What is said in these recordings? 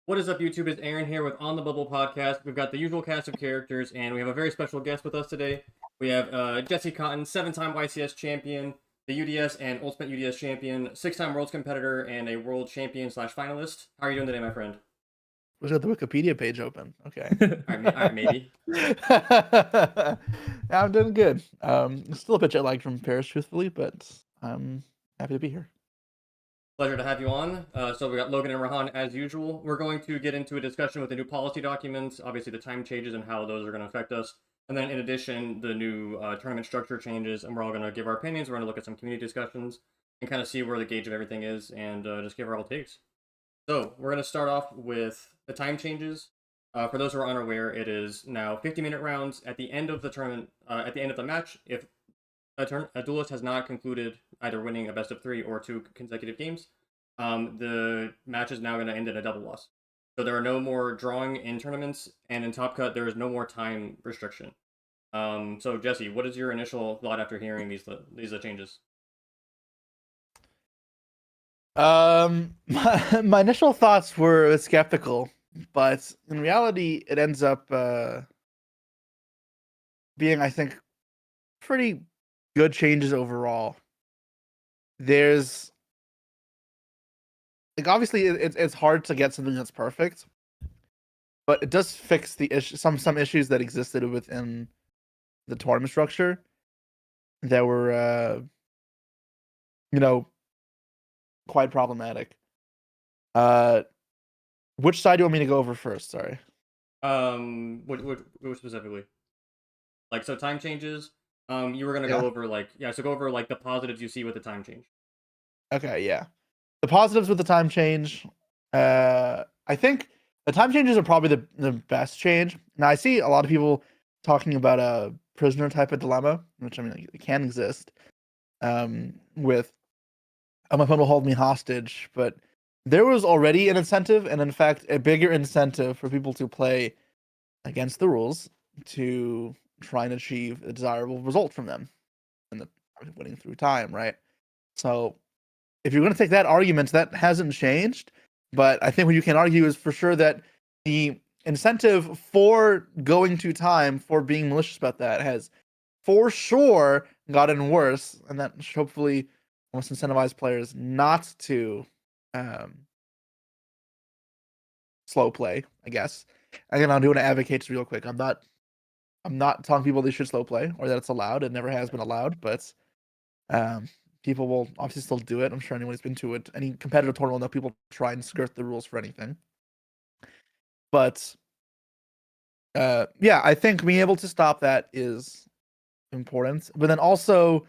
What is up, YouTube? It's Aaron here with On the Bubble Podcast. We've got the usual cast of characters, and we have a very special guest with us today. We have Jesse Cotton, 7-time YCS champion, the UDS and Ultimate UDS champion, 6-time Worlds competitor, and a World champion / finalist. How are you doing today, my friend? We got the Wikipedia page open. Okay. All right, maybe. Yeah, I'm doing good. Still a bit jet lagged from Paris, truthfully, but I'm happy to be here. Pleasure to have you on. So we got Logan and Rahan as usual. We're going to get into a discussion with the new policy documents, obviously the time changes and how those are going to affect us. And then in addition, the new tournament structure changes, and we're all going to give our opinions. We're going to look at some community discussions and kind of see where the gauge of everything is and just give our all takes. So we're going to start off with the time changes. For those who are unaware, it is now 50-minute rounds at the end of the tournament, at the end of the match. If a duelist has not concluded either winning a best of 3 or 2 consecutive games, the match is now going to end in a double loss. So there are no more drawing in tournaments, and in Top Cut there is no more time restriction. So Jesse, what is your initial thought after hearing these changes? My initial thoughts were skeptical, but in reality, it ends up being, I think, pretty good changes overall. There's obviously it's hard to get something that's perfect, but it does fix the some issues that existed within the tournament structure that were quite problematic. Which side do you want me to go over first? Sorry. Which specifically? Like, so time changes. You were gonna go over so go over the positives you see with the time change. Okay, yeah. The positives with the time change. I think the time changes are probably the best change. Now I see a lot of people talking about a prisoner type of dilemma, which I mean it can exist. With my opponent will hold me hostage, but there was already an incentive, and in fact, a bigger incentive for people to play against the rules to try and achieve a desirable result from them, and winning through time, right? So, if you're going to take that argument, that hasn't changed. But I think what you can argue is for sure that the incentive for going to time, for being malicious about that, has for sure gotten worse, and that should hopefully almost incentivize players not to slow play, I guess. Again, I'm doing an advocate just real quick. I'm not telling people they should slow play or that it's allowed. It never has been allowed, but people will obviously still do it. I'm sure anyone who's been to it, any competitive tournament will know people try and skirt the rules for anything. But yeah, I think being able to stop that is important. But then also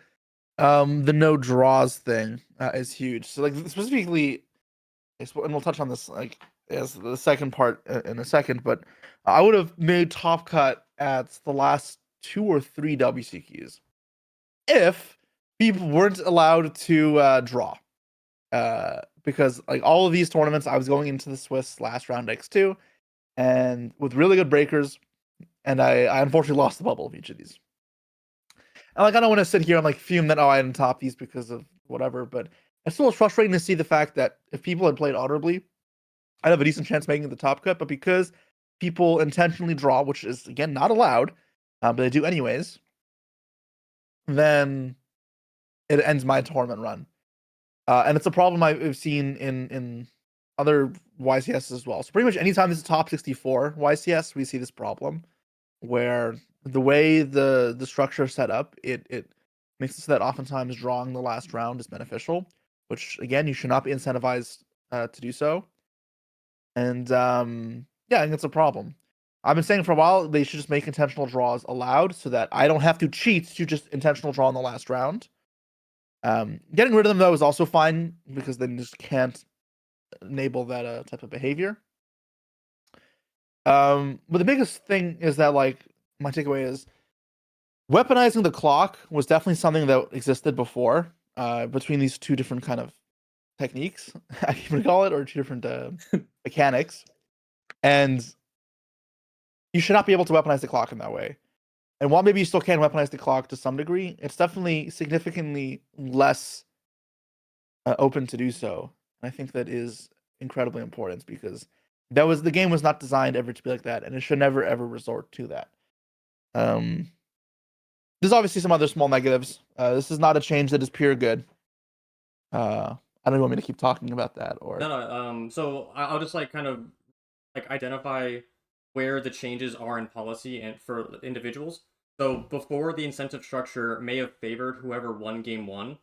the no draws thing is huge. So like specifically, and we'll touch on this like as the second part in a second, but I would have made Top Cut at the last 2 or 3 WCQs if people weren't allowed to draw. Because like all of these tournaments, I was going into the Swiss last round X2, and with really good breakers, and I unfortunately lost the bubble of each of these. And like I don't want to sit here and like fume that I didn't top these because of whatever, but it's still frustrating to see the fact that if people had played honorably, I'd have a decent chance making the Top Cut. But because people intentionally draw, which is again not allowed, but they do anyways, then it ends my tournament run. And it's a problem I've seen in other YCS as well. So pretty much anytime this is top 64 YCS, we see this problem where the way the structure is set up, it makes it so that oftentimes drawing the last round is beneficial, which again, you should not be incentivized to do so. And yeah, I think it's a problem. I've been saying for a while they should just make intentional draws allowed so that I don't have to cheat to just intentional draw in the last round. Getting rid of them though is also fine because then you just can't enable that type of behavior. But the biggest thing is that like my takeaway is weaponizing the clock was definitely something that existed before between these two different kind of techniques, I can call it, or two different mechanics, and you should not be able to weaponize the clock in that way. And while maybe you still can weaponize the clock to some degree, it's definitely significantly less open to do so. And I think that is incredibly important because The game was not designed ever to be like that, and it should never ever resort to that. There's obviously some other small negatives. This is not a change that is pure good. I don't want me to keep talking about that or No. So I'll just like kind of like identify where the changes are in policy and for individuals. So before, the incentive structure may have favored whoever won game one,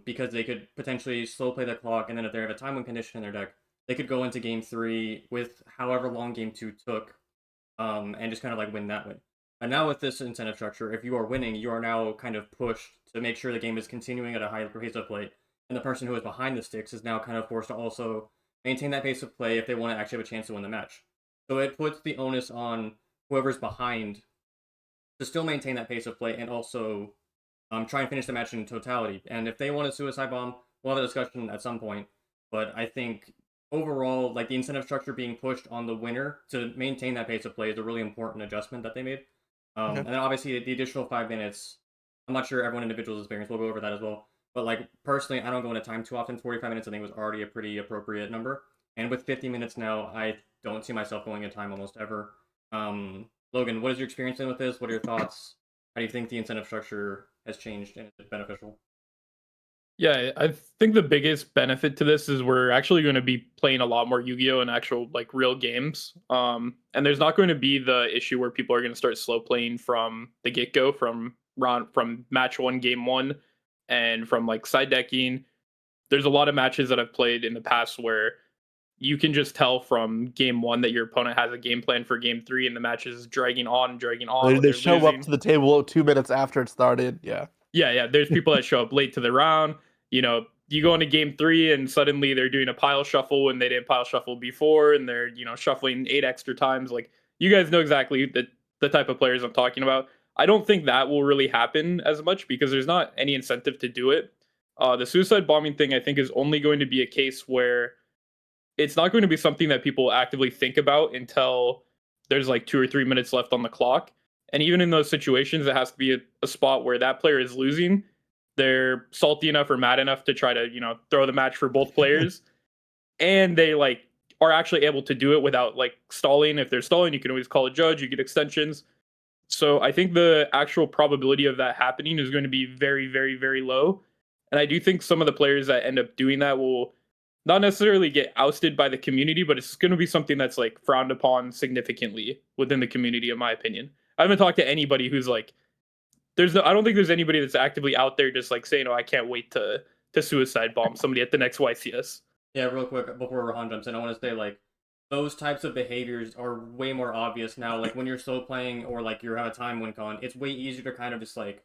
because they could potentially slow play the clock, and then if they have a time win condition in their deck, they could go into game three with however long game two took, and just kind of like win that way. And now with this incentive structure, if you are winning, you are now kind of pushed to make sure the game is continuing at a high pace of play, and the person who is behind the sticks is now kind of forced to also maintain that pace of play if they want to actually have a chance to win the match. So it puts the onus on whoever's behind to still maintain that pace of play and also try and finish the match in totality. And if they want a suicide bomb, we'll have a discussion at some point. But I think overall, like the incentive structure being pushed on the winner to maintain that pace of play is a really important adjustment that they made. okay. And then obviously the additional 5 minutes, I'm not sure everyone individual's experience. We'll go over that as well. But like personally, I don't go into time too often. 45 minutes I think was already a pretty appropriate number. And with 50 minutes now, I don't see myself going in time almost ever. Logan, what is your experience in with this? What are your thoughts? How do you think the incentive structure has changed and is it beneficial? Yeah, I think the biggest benefit to this is we're actually going to be playing a lot more Yu-Gi-Oh! In actual like real games. And there's not going to be the issue where people are going to start slow playing from the get-go, from match one, game one, and from like side decking. There's a lot of matches that I've played in the past where you can just tell from game one that your opponent has a game plan for game three, and the match is dragging on and dragging on. They show losing. up to the table 2 minutes after it started. Yeah. Yeah. There's people that show up late to the round. You know, you go into game three and suddenly they're doing a pile shuffle when they didn't pile shuffle before, and they're, you know, shuffling 8 extra times. Like, you guys know exactly the type of players I'm talking about. I don't think that will really happen as much because there's not any incentive to do it. The suicide bombing thing, I think, is only going to be a case where it's not going to be something that people actively think about until there's like 2 or 3 minutes left on the clock. And even in those situations, it has to be a spot where that player is losing. They're salty enough or mad enough to try to, you know, throw the match for both players. And they like are actually able to do it without like stalling. If they're stalling, you can always call a judge, you get extensions. So I think the actual probability of that happening is going to be very, very, very low. And I do think some of the players that end up doing that will not necessarily get ousted by the community, but it's going to be something that's like frowned upon significantly within the community, in my opinion. I haven't talked to anybody who's like, I don't think there's anybody that's actively out there just like saying, "Oh, I can't wait to suicide bomb somebody at the next YCS." Yeah, real quick before Rohan jumps in, I want to say like those types of behaviors are way more obvious now. Like when you're slow playing or like you have a time win con, it's way easier to kind of just like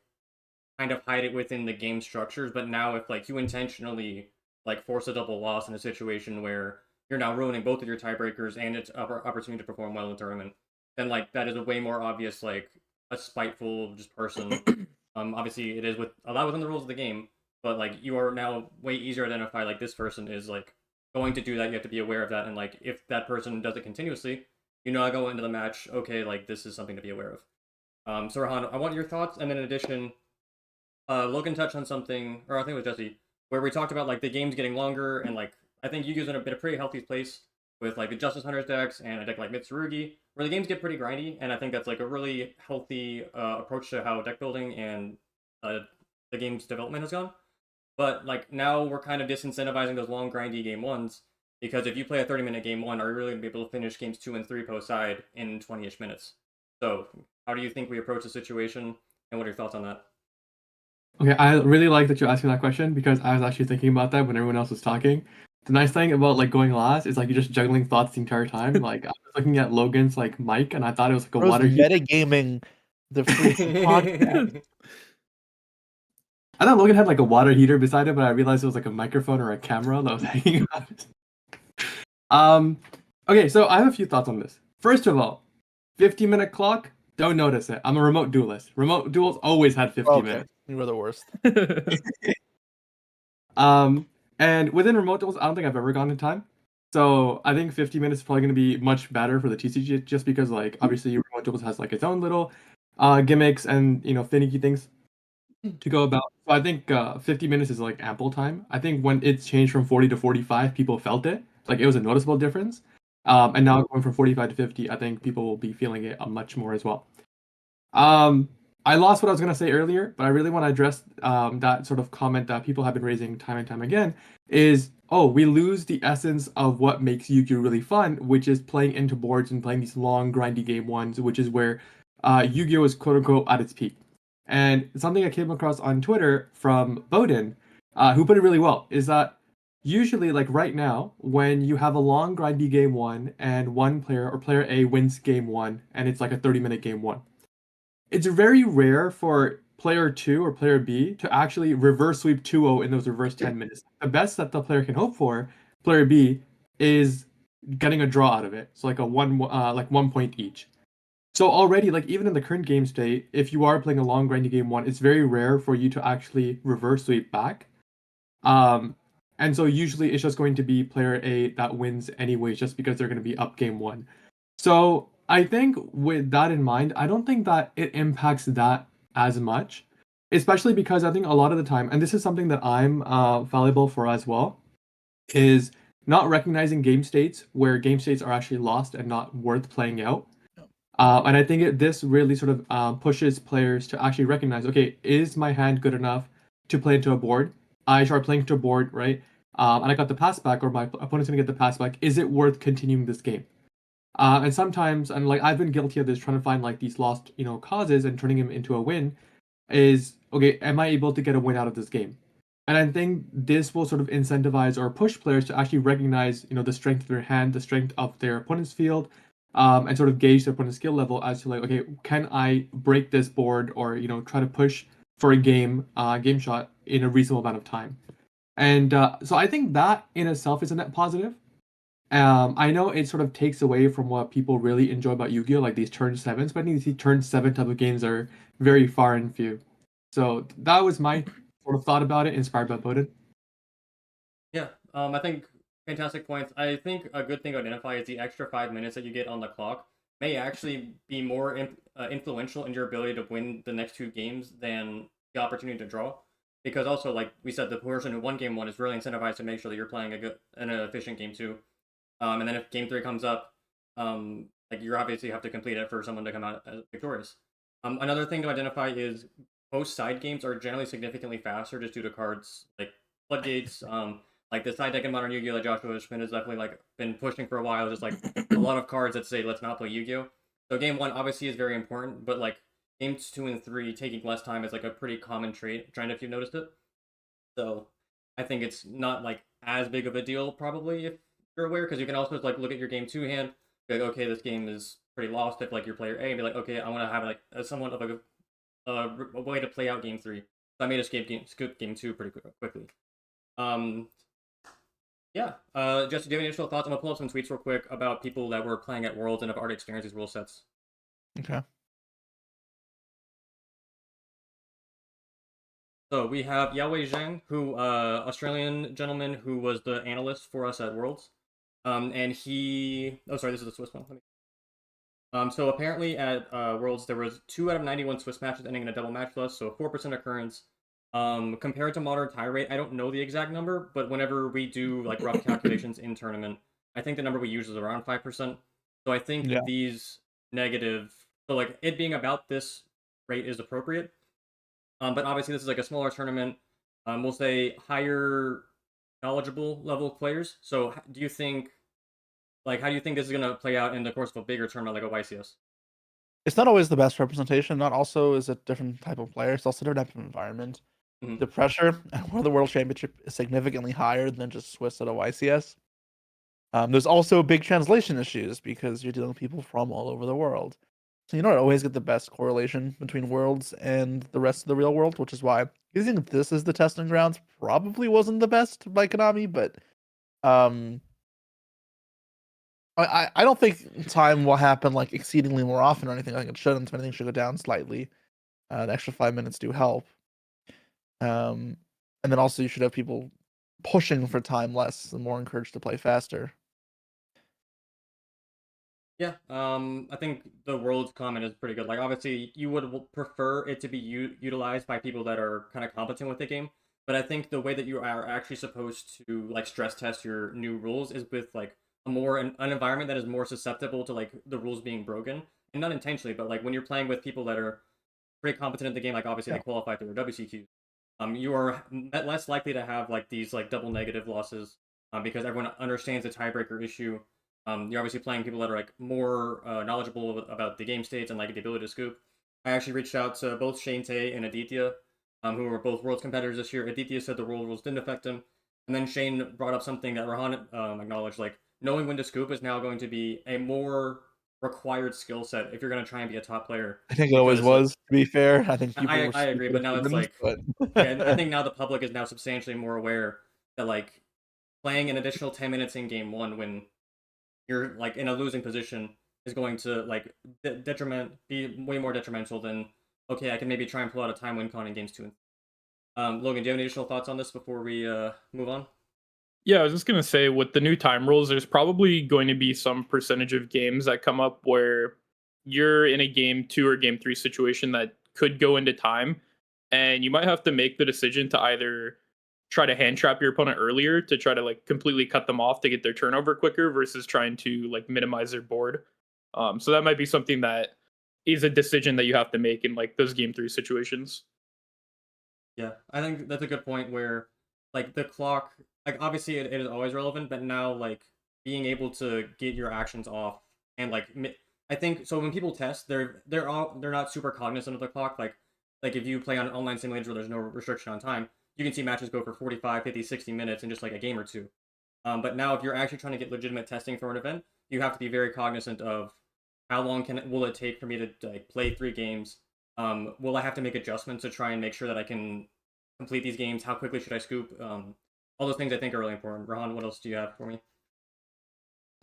kind of hide it within the game structures. But now if like you intentionally like force a double loss in a situation where you're now ruining both of your tiebreakers and its opportunity to perform well in the tournament, then like that is a way more obvious like a spiteful just person. Obviously it is allowed within the rules of the game, but like you are now way easier to identify like this person is like going to do that. You have to be aware of that, and like if that person does it continuously, you know, I go into the match, okay, like this is something to be aware of. So Rahan, I want your thoughts, and then in addition, Logan touched on something, or I think it was Jesse, where we talked about like the games getting longer, and like I think Yu-Gi-Oh's in a pretty healthy place with like the Justice Hunters decks and a deck like Mitsurugi, where the games get pretty grindy, and I think that's like a really healthy approach to how deck building and the game's development has gone. But like now we're kind of disincentivizing those long grindy game ones, because if you play a 30-minute game one, are you really gonna be able to finish games 2 and 3 post side in 20-ish minutes? So how do you think we approach the situation, and what are your thoughts on that? Okay, I really like that you're asking that question because I was actually thinking about that when everyone else was talking. The nice thing about like going last is like you're just juggling thoughts the entire time. Like I was looking at Logan's like mic and I thought it was like a Bro's water heater. metagaming the freaking podcast. I thought Logan had like a water heater beside it, but I realized it was like a microphone or a camera that was hanging out. Okay, so I have a few thoughts on this. First of all, 50-minute clock, don't notice it. I'm a remote duelist. Remote duels always had 50 minutes. You were the worst. And within remote duels, I don't think I've ever gone in time. So I think 50 minutes is probably going to be much better for the TCG just because like obviously remote duels has like its own little gimmicks and finicky things to go about. So I think 50 minutes is like ample time. I think when it's changed from 40 to 45, people felt it. Like it was a noticeable difference. And now going from 45 to 50, I think people will be feeling it much more as well. Um, I lost what I was going to say earlier, but I really want to address that sort of comment that people have been raising time and time again is, oh, we lose the essence of what makes Yu-Gi-Oh! Really fun, which is playing into boards and playing these long, grindy game ones, which is where Yu-Gi-Oh! Is quote-unquote at its peak. And something I came across on Twitter from Bowden, who put it really well, is that usually, like right now, when you have a long, grindy game one and one player or player A wins game one, and it's like a 30-minute game one, it's very rare for player 2 or player B to actually reverse sweep 2-0 in those reverse 10 minutes. The best that the player can hope for, player B, is getting a draw out of it. So like a like 1 point each. So already, like even in the current game state, if you are playing a long grindy game one, it's very rare for you to actually reverse sweep back. Um, and so usually it's just going to be player A that wins anyways, just because they're going to be up game one. So I think with that in mind, I don't think that it impacts that as much, especially because I think a lot of the time, and this is something that I'm valuable for as well, is not recognizing game states where game states are actually lost and not worth playing out. And I think this really sort of pushes players to actually recognize, okay, is my hand good enough to play into a board? I start playing into a board, right? And I got the pass back, or my opponent's gonna get the pass back. Is it worth continuing this game? And sometimes, and like I've been guilty of this, trying to find like these lost, causes and turning them into a win. Is okay, am I able to get a win out of this game? And I think this will sort of incentivize or push players to actually recognize, the strength of their hand, the strength of their opponent's field, and sort of gauge their opponent's skill level as to like, okay, can I break this board or try to push for a game shot in a reasonable amount of time. And so I think that in itself is a net positive. I know it sort of takes away from what people really enjoy about Yu-Gi-Oh, like these turn sevens, but I think these turn seven type of games are very far and few. So that was my sort of thought about it, inspired by Bowden. Yeah, I think fantastic points. I think a good thing to identify is the extra 5 minutes that you get on the clock may actually be more influential in your ability to win the next two games than the opportunity to draw. Because also, like we said, the person who won game one is really incentivized to make sure that you're playing an efficient game two. And then if game three comes up, like you obviously have to complete it for someone to come out victorious. Another thing to identify is post side games are generally significantly faster just due to cards like floodgates. Like the side deck in Modern Yu-Gi-Oh! That Joshua Schmidt has definitely like been pushing for a while. Just like a lot of cards that say let's not play Yu-Gi-Oh! So game one obviously is very important, but like games two and three taking less time is like a pretty common trait. Trying to if you've noticed it. So I think it's not like as big of a deal probably if you're aware, because you can also like look at your game two hand, be like, okay, this game is pretty lost if like your player A, and be like, okay, I want to have like somewhat of a way to play out game three. So I made a skip game two pretty quickly. Um, yeah. Jesse, do you have any initial thoughts? I'm gonna pull up some tweets real quick about people that were playing at Worlds and have already experienced these rule sets. Okay. So we have Yao Zhang, who Australian gentleman who was the analyst for us at Worlds. And he oh sorry, this is the Swiss one. So apparently at Worlds there was 2 out of 91 Swiss matches ending in a double match loss, so 4% occurrence. Compared to modern tie rate, I don't know the exact number, but whenever we do like rough calculations in tournament, I think the number we use is around 5%. So I think Yeah. these negative, so like it being about this rate is appropriate. But obviously this is like a smaller tournament. We'll say higher knowledgeable level players. So do you think, like, how do you think this is gonna play out in the course of a bigger tournament like a YCS? It's not always the best representation. Not also is a different type of player. It's also a different type of environment. Mhm. The pressure at the World Championship is significantly higher than just Swiss at a YCS. There's also big translation issues because you're dealing with people from all over the world. So you don't always get the best correlation between worlds and the rest of the real world, which is why using this as the testing grounds probably wasn't the best by Konami, but um I don't think time will happen like exceedingly more often or anything. I think it shouldn't. If anything should go down slightly. The extra 5 minutes do help. And then also you should have people pushing for time less and more encouraged to play faster. Yeah, I think the world's comment is pretty good. Like, obviously, you would prefer it to be utilized by people that are kind of competent with the game. But I think the way that you are actually supposed to like stress test your new rules is with like an environment that is more susceptible to like the rules being broken, and not intentionally, but like when you're playing with people that are pretty competent in the game, like obviously they qualify through their WCQ. You are less likely to have like these like double negative losses because everyone understands the tiebreaker issue. You're obviously playing people that are like more knowledgeable about the game states and like the ability to scoop. I actually reached out to both Shane Tay and Aditya, who were both Worlds competitors this year. Aditya said the world rules didn't affect him, and then Shane brought up something that Rahan acknowledged, like knowing when to scoop is now going to be a more required skill set if you're going to try and be a top player. I think it always Because, like, was. To be fair, I think people were I agree, but stupid now it's humans, like, but yeah, I think now the public is now substantially more aware that like playing an additional 10 minutes in game one when you're like in a losing position is going to like be way more detrimental than okay, I can maybe try and pull out a time win con in games 2 and Logan, do you have any additional thoughts on this before we move on? Yeah, I was just gonna say with the new time rules, there's probably going to be some percentage of games that come up where you're in a game 2 or game 3 situation that could go into time, and you might have to make the decision to either try to hand trap your opponent earlier to try to like completely cut them off to get their turnover quicker versus trying to like minimize their board. So that might be something that is a decision that you have to make in like those game 3 situations. Yeah, I think that's a good point where like the clock, like obviously it is always relevant, but now like being able to get your actions off and like I think so when people test, they're not super cognizant of the clock. Like if you play on online simulators where there's no restriction on time, you can see matches go for 45, 50, 60 minutes in just like a game or two. But now if you're actually trying to get legitimate testing for an event, you have to be very cognizant of how long will it take for me to like play 3 games. Will I have to make adjustments to try and make sure that I can complete these games? How quickly should I scoop? All those things I think are really important. Rahan, what else do you have for me?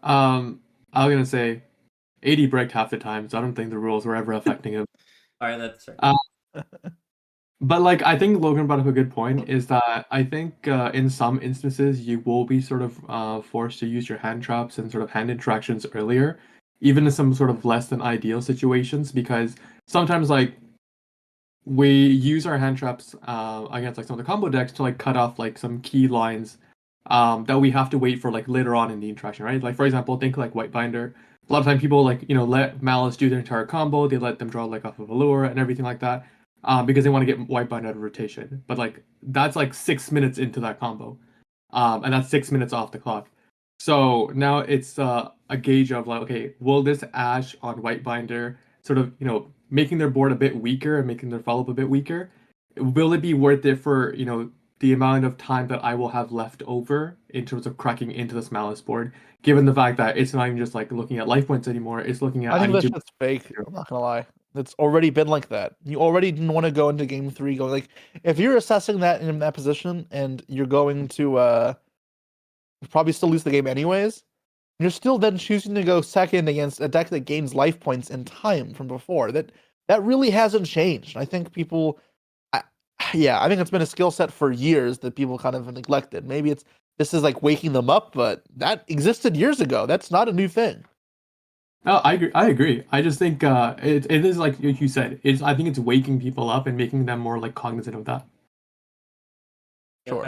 I was gonna say 80 breaked half the time, so I don't think the rules were ever affecting him. All right, that's right. But like I think Logan brought up a good point is that I think in some instances you will be sort of forced to use your hand traps and sort of hand interactions earlier, even in some sort of less than ideal situations, because sometimes like we use our hand traps against like some of the combo decks to like cut off like some key lines that we have to wait for like later on in the interaction, right? Like for example, think like White Binder. A lot of time people like let Malice do their entire combo. They let them draw like off of a lure and everything like that, because they want to get White Binder out of rotation. But like that's like 6 minutes into that combo, and that's 6 minutes off the clock. So now it's a gauge of like, okay, will this Ash on White Binder sort of making their board a bit weaker and making their follow up a bit weaker? Will it be worth it for the amount of time that I will have left over in terms of cracking into this Malice board, given the fact that it's not even just like looking at life points anymore, it's looking at I think need that to shit's fake. I'm not gonna lie. It's already been like that. You already didn't want to go into game 3 going like if you're assessing that in that position and you're going to probably still lose the game anyways, you're still then choosing to go second against a deck that gains life points in time from before. That really hasn't changed. I think people yeah, I think it's been a skill set for years that people kind of neglected. Maybe this is like waking them up, but that existed years ago. That's not a new thing. Oh, I agree. I just think it is like you said. I think it's waking people up and making them more like cognizant of that. Sure.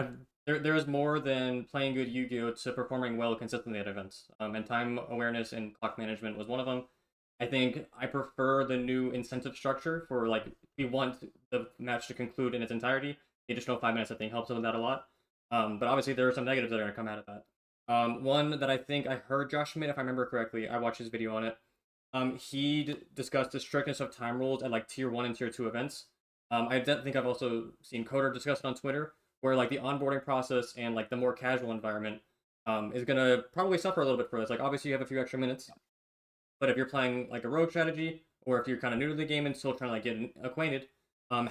Yeah, there is more than playing good Yu-Gi-Oh to performing well consistently at events. And time awareness and clock management was one of them. I think I prefer the new incentive structure for like we want the match to conclude in its entirety. The additional 5 minutes I think helps with that a lot. But obviously there are some negatives that are gonna come out of that. One that I think I heard Josh Schmidt, if I remember correctly, I watched his video on it. He discussed the strictness of time rules at like tier 1 and tier 2 events. I think I've also seen Coder discuss it on Twitter, where like the onboarding process and like the more casual environment is gonna probably suffer a little bit for this. Like obviously you have a few extra minutes, but if you're playing like a rogue strategy, or if you're kind of new to the game and still trying to like get acquainted,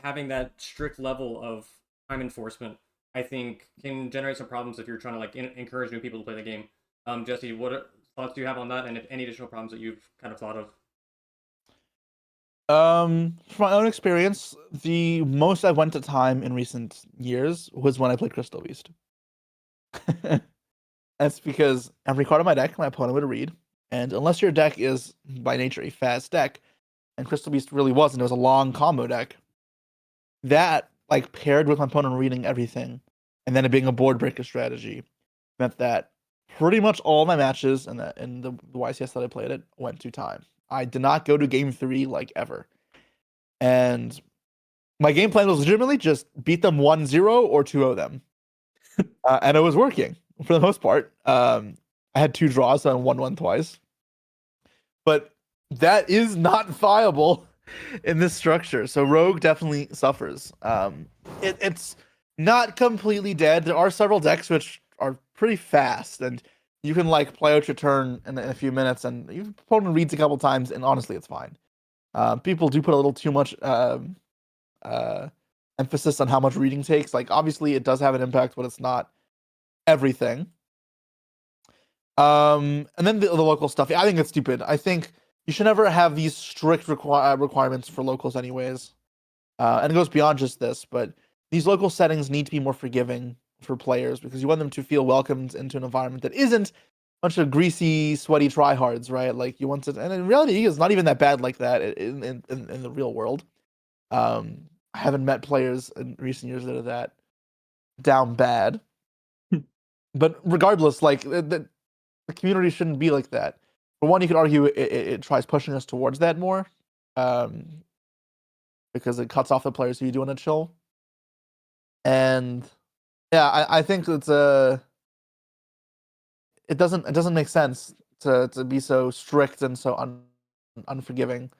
having that strict level of time enforcement, I think, can generate some problems if you're trying to like encourage new people to play the game. Jesse, what thoughts do you have on that, and if any additional problems that you've kind of thought of? From my own experience, the most I went to time in recent years was when I played Crystal Beast. That's because every card on my deck, my opponent would read, and unless your deck is by nature a fast deck, and Crystal Beast really wasn't, it was a long combo deck. That like paired with my opponent reading everything, and then it being a board breaker strategy, meant that pretty much all my matches in the YCS that I played it went to time. I did not go to game 3 like ever. And my game plan was legitimately just beat them 1-0 or 2-0 them. And it was working for the most part. I had 2 draws, so I won 1 twice. But that is not viable in this structure. So Rogue definitely suffers. It's not completely dead. There are several decks which are pretty fast, and you can like play out your turn in a few minutes, and your opponent reads a couple times, and honestly, it's fine. People do put a little too much emphasis on how much reading takes. Like, obviously, it does have an impact, but it's not everything. And then the local stuff. I think it's stupid. I think you should never have these strict requirements for locals, anyways. And it goes beyond just this, but these local settings need to be more forgiving for players because you want them to feel welcomed into an environment that isn't a bunch of greasy, sweaty tryhards, right? Like you want to, and in reality, it's not even that bad like that in the real world. I haven't met players in recent years that are that down bad. But regardless, like the community shouldn't be like that. For one, you could argue it tries pushing us towards that more, because it cuts off the players who you do want to chill. And yeah, I think it doesn't make sense to be so strict and so unforgiving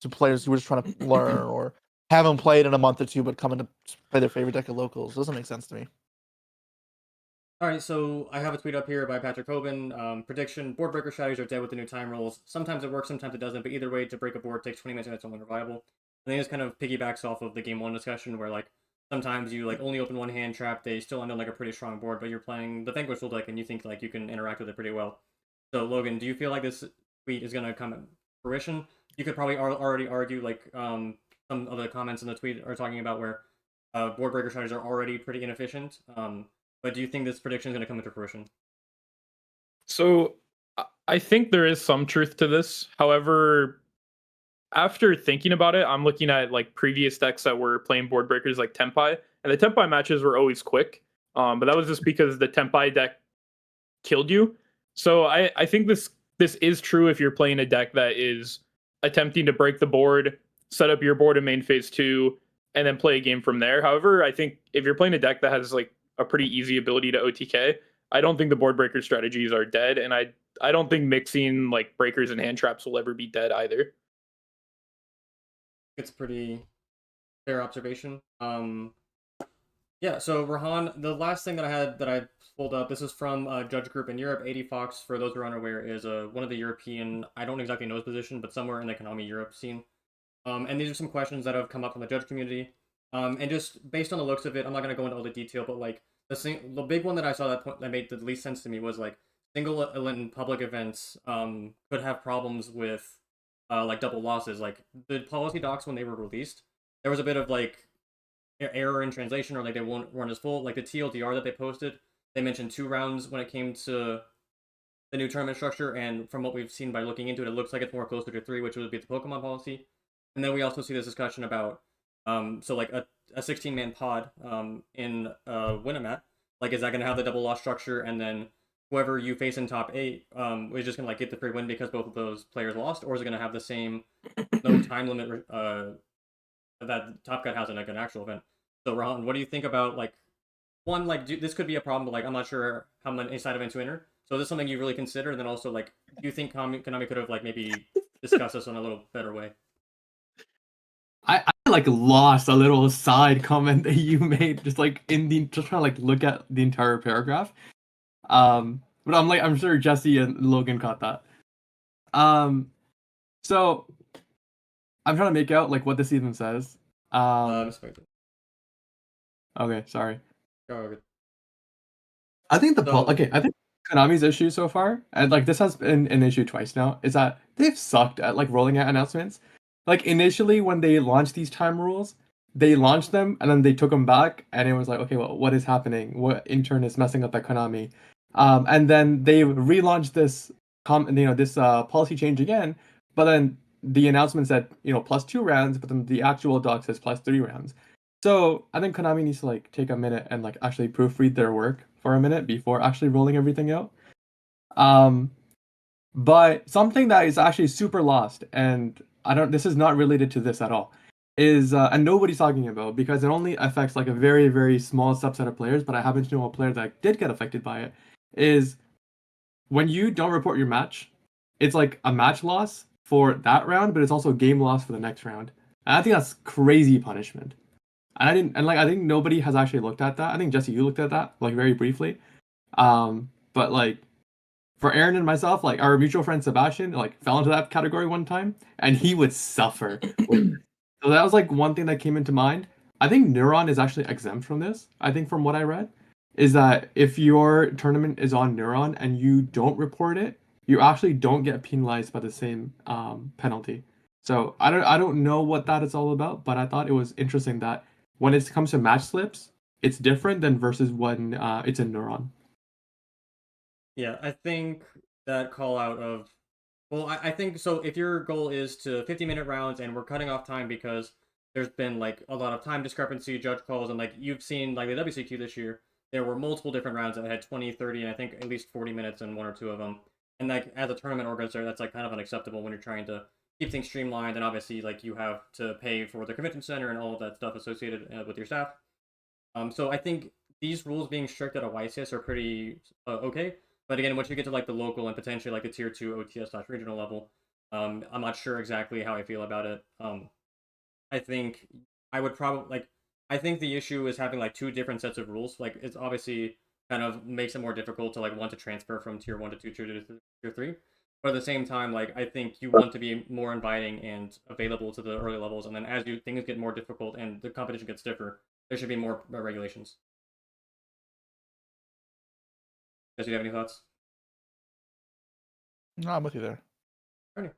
to players who are just trying to learn or haven't played in a month or two but coming to play their favorite deck of locals. It doesn't make sense to me. All right, so I have a tweet up here by Patrick Hoban. Prediction: board breaker strategies are dead with the new time rules. Sometimes it works, sometimes it doesn't. But either way, to break a board takes 20 minutes and it's no longer viable. I think this kind of piggybacks off of the game 1 discussion where like sometimes you like only open one hand trap, they still end on like a pretty strong board, but you're playing the Vanquish rule deck and you think like you can interact with it pretty well. So Logan, do you feel like this tweet is gonna come to fruition? You could probably already argue like some of the comments in the tweet are talking about where board breaker strategies are already pretty inefficient. But do you think this prediction is going to come into fruition? So I think there is some truth to this. However, after thinking about it, I'm looking at like previous decks that were playing board breakers like Tempai, and the Tempai matches were always quick. But that was just because the Tempai deck killed you. So I think this is true if you're playing a deck that is attempting to break the board, set up your board in main phase 2, and then play a game from there. However, I think if you're playing a deck that has like a pretty easy ability to OTK, I don't think the board breaker strategies are dead, and I don't think mixing like breakers and hand traps will ever be dead either. It's pretty fair observation. Yeah, so Rahan, the last thing that I pulled up, this is from Judge Group in Europe. 80 Fox, for those who are unaware, is one of the European, I don't exactly know his position, but somewhere in the Konami Europe scene. And these are some questions that have come up from the judge community. And just based on the looks of it, I'm not going to go into all the detail, but like the big one that I saw that made the least sense to me was like single and public events could have problems with like double losses. Like the policy docs when they were released, there was a bit of like error in translation or like they won't run as full. Like the TLDR that they posted, they mentioned 2 rounds when it came to the new tournament structure, and from what we've seen by looking into it, it looks like it's more closer to 3, which would be the Pokemon policy. And then we also see this discussion about so like a 16-man pod in Winamax, like is that going to have the double loss structure, and then whoever you face in top 8 is just going to like get the free win because both of those players lost, or is it going to have the same no time limit that Top Cut has in like an actual event? So Ron, what do you think about like one, like this could be a problem, but like I'm not sure how many side events to enter. So is this something you really consider? And then also like, do you think Konami could have like maybe discussed this in a little better way? I like lost a little side comment that you made, just like just trying to like look at the entire paragraph. But I'm sure Jesse and Logan caught that. So I'm trying to make out like what this even says. Okay, sorry. Oh, good. I think I think Konami's issue so far, and like this has been an issue twice now, is that they've sucked at like rolling out announcements. Like initially when they launched these time rules, they launched them and then they took them back, and it was like, okay, well, what is happening? What intern is messing up at Konami? And then they relaunched this policy change again, but then the announcement said +2 rounds, but then the actual doc says +3 rounds. So I think Konami needs to like take a minute and like actually proofread their work for a minute before actually rolling everything out. But something that is actually super lost, and this is not related to this at all, is and nobody's talking about because it only affects like a very, very small subset of players, but I happen to know a player that did get affected by it, is when you don't report your match, it's like a match loss for that round, but it's also a game loss for the next round. And I think that's crazy punishment. And I think nobody has actually looked at that. I think Jesse, you looked at that like very briefly. But like for Aaron and myself, like our mutual friend Sebastian, like fell into that category one time, and he would suffer. So that was like one thing that came into mind. I think Neuron is actually exempt from this. I think from what I read, is that if your tournament is on Neuron and you don't report it, you actually don't get penalized by the same penalty. So I don't know what that is all about, but I thought it was interesting that when it comes to match slips, it's different than versus when it's in Neuron. Yeah, I think that call out of, well, I think so. If your goal is to 50-minute rounds and we're cutting off time because there's been like a lot of time discrepancy, judge calls, and like you've seen like the WCQ this year, there were multiple different rounds that had 20, 30, and I think at least 40 minutes in one or two of them. And like as a tournament organizer, that's like kind of unacceptable when you're trying to keep things streamlined, and obviously like you have to pay for the convention center and all of that stuff associated with your staff. So I think these rules being strict at a YCS are pretty okay. But again, once you get to like the local and potentially like the tier 2 OTS/regional level, I'm not sure exactly how I feel about it. I think I would probably like. I think the issue is having like two different sets of rules. Like it's obviously kind of makes it more difficult to like want to transfer from tier 1 to tier 2 to tier 3. But at the same time, like I think you want to be more inviting and available to the early levels, and then as things get more difficult and the competition gets stiffer, there should be more regulations. Does you have any thoughts? No, I'm with you there. Alrighty.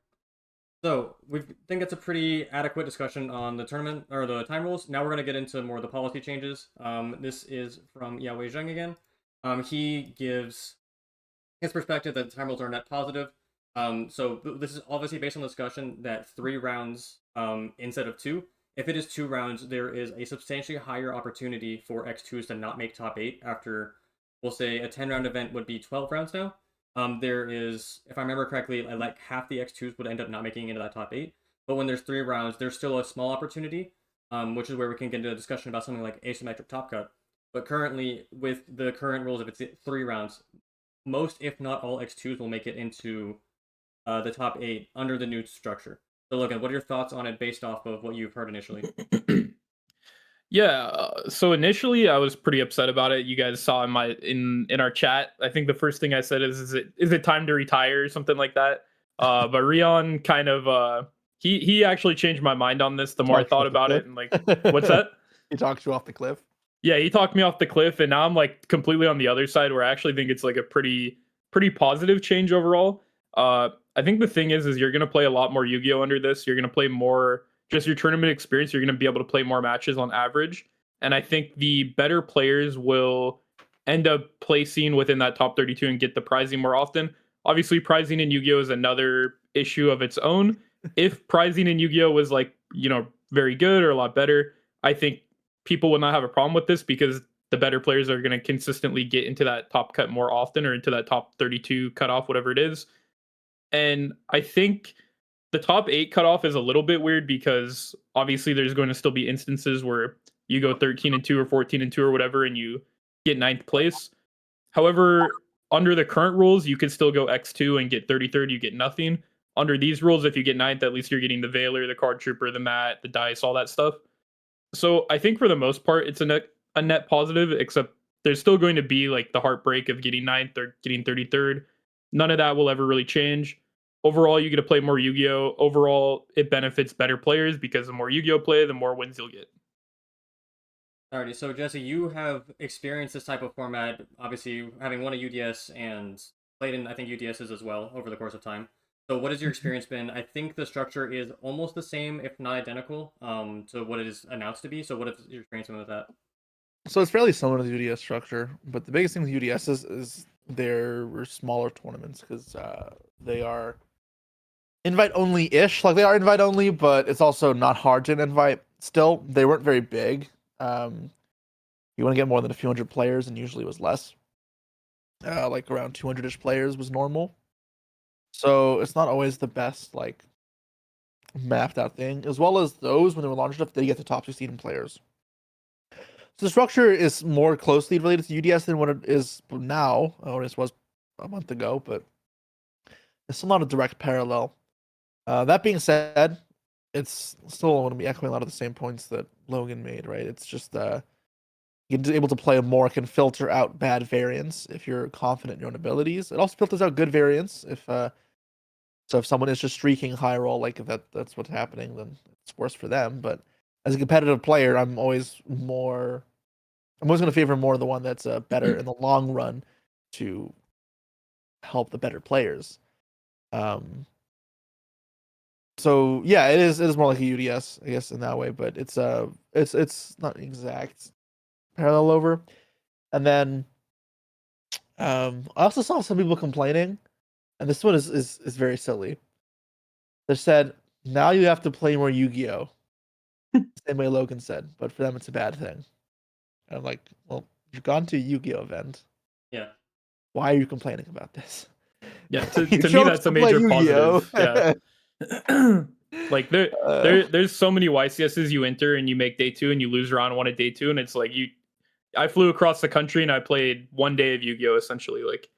So we think it's a pretty adequate discussion on the tournament or the time rules. Now we're going to get into more of the policy changes. This is from Yao Zheng again. He gives his perspective that the time rules are net positive. So this is obviously based on discussion that 3 rounds instead of 2. If it is 2 rounds, there is a substantially higher opportunity for X2s to not make top 8 after, we'll say, a 10-round event would be 12 rounds now. There is, if I remember correctly, like half the X2s would end up not making it into that top 8. But when there's 3 rounds, there's still a small opportunity, which is where we can get into a discussion about something like asymmetric top cut. But currently, with the current rules, if it's 3 rounds, most, if not all, X2s will make it into the top 8 under the new structure. So Logan, what are your thoughts on it based off of what you've heard initially? Yeah, so initially I was pretty upset about it. You guys saw in our chat. I think the first thing I said is it time to retire or something like that. But Rion kind of he actually changed my mind on this the more I thought about it, and like, what's that? He talked you off the cliff. Yeah, he talked me off the cliff, and now I'm like completely on the other side where I actually think it's like a pretty positive change overall. I think the thing is you're gonna play a lot more Yu-Gi-Oh under this. You're gonna play more just your tournament experience. You're gonna be able to play more matches on average, and I think the better players will end up placing within that top 32 and get the prizing more often. Obviously, prizing in Yu-Gi-Oh is another issue of its own. If prizing in Yu-Gi-Oh was like very good or a lot better, I think people will not have a problem with this because the better players are going to consistently get into that top cut more often or into that top 32 cutoff, whatever it is. And I think the top 8 cutoff is a little bit weird because obviously there's going to still be instances where you go 13-2 or 14-2 or whatever and you get 9th place. However, under the current rules, you could still go X2 and get 33rd, you get nothing. Under these rules, if you get 9th, at least you're getting the Veiler, the Card Trooper, the Mat, the Dice, all that stuff. So I think for the most part, it's a net positive, except there's still going to be like the heartbreak of getting 9th or getting 33rd. None of that will ever really change. Overall, you get to play more Yu-Gi-Oh! Overall, it benefits better players because the more Yu-Gi-Oh! Play, the more wins you'll get. Alrighty, so Jesse, you have experienced this type of format, obviously having won a UDS and played in, I think, UDSs as well over the course of time. So what has your experience been? I think the structure is almost the same, if not identical, to what it is announced to be. So what has your experience been with that? So it's fairly similar to the UDS structure, but the biggest thing with UDS is they're smaller tournaments because they are invite only ish. Like they are invite only, but it's also not hard to invite. Still, they weren't very big. You want to get more than a few hundred players, and usually it was less. like around 200-ish players was normal. So it's not always the best like mapped out thing. As well as those when they were launched up, they get the top 16 players. So the structure is more closely related to UDS than what it is now, or it was a month ago, but it's still not a direct parallel. That being said, it's still going to be echoing a lot of the same points that Logan made, right? It's just you're able to play more, can filter out bad variants if you're confident in your own abilities. It also filters out good variants if so if someone is just streaking high roll, like if that's what's happening, then it's worse for them. But as a competitive player, I'm always going to favor more the one that's better in the long run to help the better players. So yeah, it is more like a UDS, I guess, in that way, but it's not exact parallel over. And then I also saw some people complaining, and this one is very silly. They said now you have to play more Yu-Gi-Oh! Same way Logan said, but for them it's a bad thing. And I'm like, well, you've gone to a Yu-Gi-Oh! Event. Yeah. Why are you complaining about this? Yeah, to You me chose that's a to play major Yu-Gi-Oh! positive. Yeah. Like Uh, there's so many YCSs you enter and you make day 2 and you lose round 1 at day 2, and it's like I flew across the country and I played 1 day of Yu-Gi-Oh! Essentially, like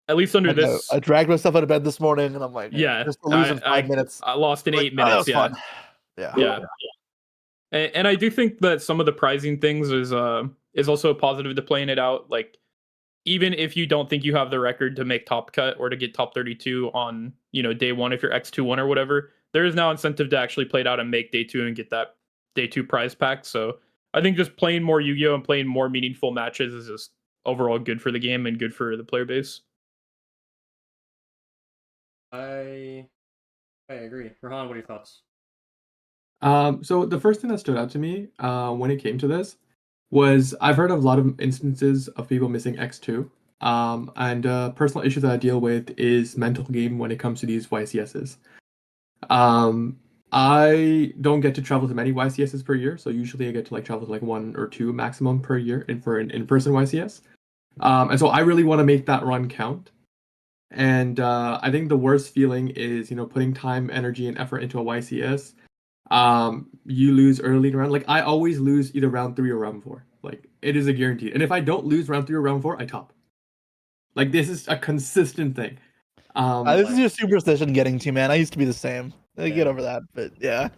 at least under I this. dragged myself out of bed this morning, and I'm like, Yeah, just to lose in 5 minutes. I lost in Like, 8 minutes. that was Yeah, fun. Yeah. yeah. And I do think that some of the prizing things is also a positive to playing it out. Like even if you don't think you have the record to make top cut or to get top 32 on day 1 if you're X2-1 or whatever, there is now incentive to actually play it out and make day 2 and get that day 2 prize pack. So I think just playing more Yu-Gi-Oh! And playing more meaningful matches is just overall good for the game and good for the player base. I agree. Rahan, what are your thoughts? So the first thing that stood out to me when it came to this was I've heard of a lot of instances of people missing X2. And personal issue that I deal with is mental game when it comes to these YCSs. I don't get to travel to many YCSs per year, so usually I get to travel to 1 or 2 maximum per year for an in-person YCS. And so I really want to make that run count. And I think the worst feeling is putting time, energy, and effort into a YCS. You lose early in the round. I always lose either round 3 or round 4. It is a guarantee. And if I don't lose round 3 or round 4, I top. This is a consistent thing. This is your superstition getting to, man. I used to be the same. I get over that, but yeah.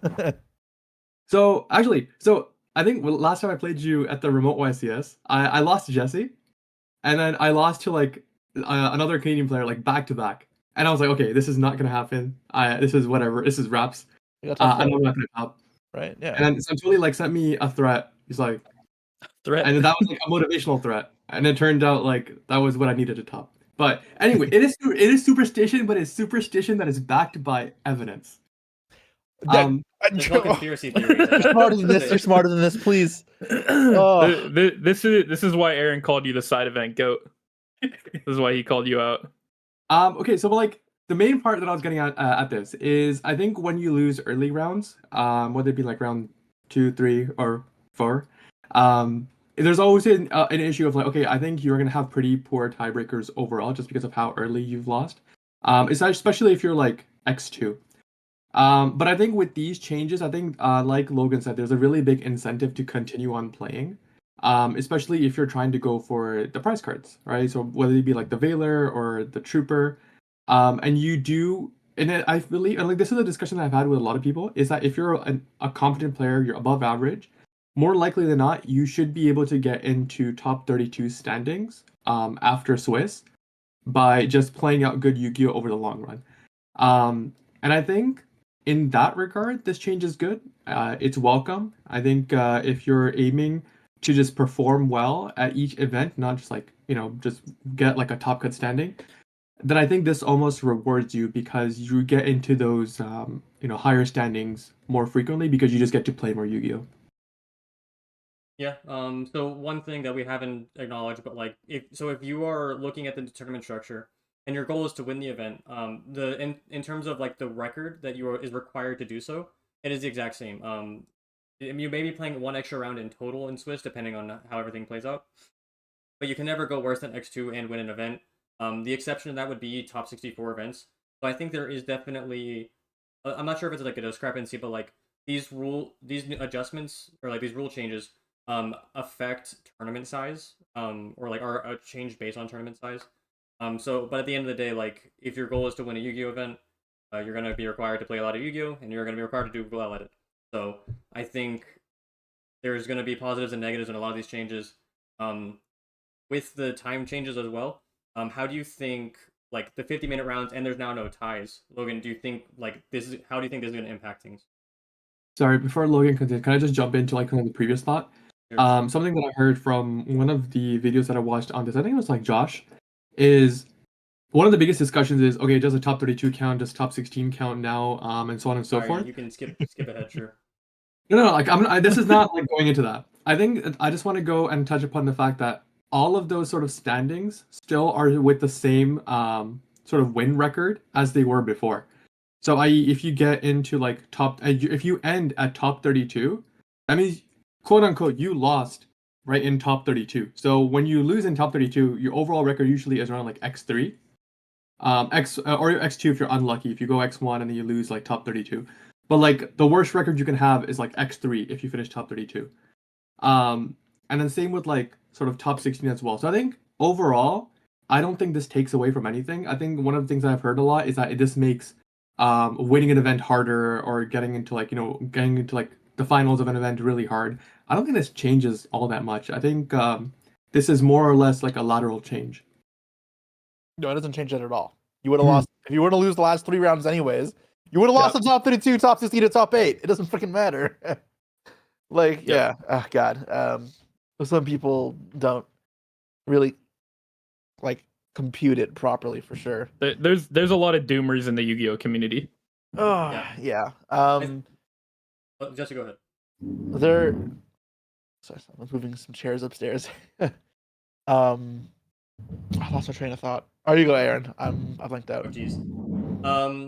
So I think last time I played you at the remote YCS, I lost to Jesse, and then I lost to another Canadian player back to back, and I was like, okay, this is not gonna happen. This is whatever. This is raps. I'm not gonna top. Right? Yeah. And then Santuli sent me a threat. He's like, Threat. and that was a motivational threat, and it turned out that was what I needed to top. But anyway, it is superstition, but it's superstition that is backed by evidence. There's no conspiracy theories. You're smarter than this. You're smarter than this, please. Oh. This is why Aaron called you the side event goat. This is why he called you out. Okay, so the main part that I was getting at this is I think when you lose early rounds, whether it be round 2, 3, or 4, there's always an issue of okay, I think you're gonna have pretty poor tiebreakers overall just because of how early you've lost. Especially if you're X2. But I think with these changes, I think like Logan said, there's a really big incentive to continue on playing. Especially if you're trying to go for the prize cards, right? So whether it be the Veiler or the Trooper, and you do, and I believe, and this is a discussion that I've had with a lot of people, is that if you're a competent player, you're above average, more likely than not, you should be able to get into top 32 standings after Swiss by just playing out good Yu-Gi-Oh! Over the long run. And I think in that regard, this change is good. It's welcome. I think if you're aiming to just perform well at each event, not just just get a top cut standing, then I think this almost rewards you because you get into those higher standings more frequently because you just get to play more Yu-Gi-Oh. Yeah. So one thing that we haven't acknowledged, but if you are looking at the tournament structure and your goal is to win the event, in terms of the record that is required to do so, it is the exact same. You may be playing 1 extra round in total in Swiss, depending on how everything plays out. But you can never go worse than X2 and win an event. The exception to that would be top 64 events. So I think there is definitely, I'm not sure if it's like a discrepancy, but like these adjustments or like these rule changes affect tournament size or like are a change based on tournament size. But at the end of the day, like if your goal is to win a Yu-Gi-Oh event, you're gonna be required to play a lot of Yu-Gi-Oh and you're gonna be required to do well at it. So I think there's gonna be positives and negatives in a lot of these changes. With the time changes as well. How do you think like the 50-minute rounds and there's now no ties? Logan, do you think like how do you think this is going to impact things? Sorry, before Logan continues, can I just jump into like kind of the previous thought? Sure. Something that I heard from one of the videos that I watched on this, I think it was like Josh, is one of the biggest discussions is, okay, does a top 32 count, does top 16 count now, and so on and so Sorry, forth. you can skip ahead, sure. No, like this is not like going into that. I think I just want to go and touch upon the fact that all of those sort of standings still are with the same sort of win record as they were before. So if you get into like if you end at top 32, that means quote unquote you lost right in top 32. So when you lose in top 32, your overall record usually is around like X3. X or X2 if you're unlucky. If you go X1 and then you lose like top 32. But like the worst record you can have is like X3 if you finish top 32. And then same with like sort of top 16 as well. So I think overall, I don't think this takes away from anything. I think one of the things I've heard a lot is that this makes winning an event harder or getting into like the finals of an event really hard. I don't think this changes all that much. I think this is more or less like a lateral change. No, it doesn't change that at all. You would have lost if you were to lose the last 3 rounds anyways. You would have lost the top 32, top 16, to top 8. It doesn't freaking matter. Like, yeah. Oh God. Some people don't really like compute it properly for sure. There's a lot of doomers in the Yu-Gi-Oh community. Oh yeah. Jesse, go ahead. Sorry, I'm moving some chairs upstairs. I lost my train of thought. Oh, you go, Aaron. I blanked out. Oh, geez.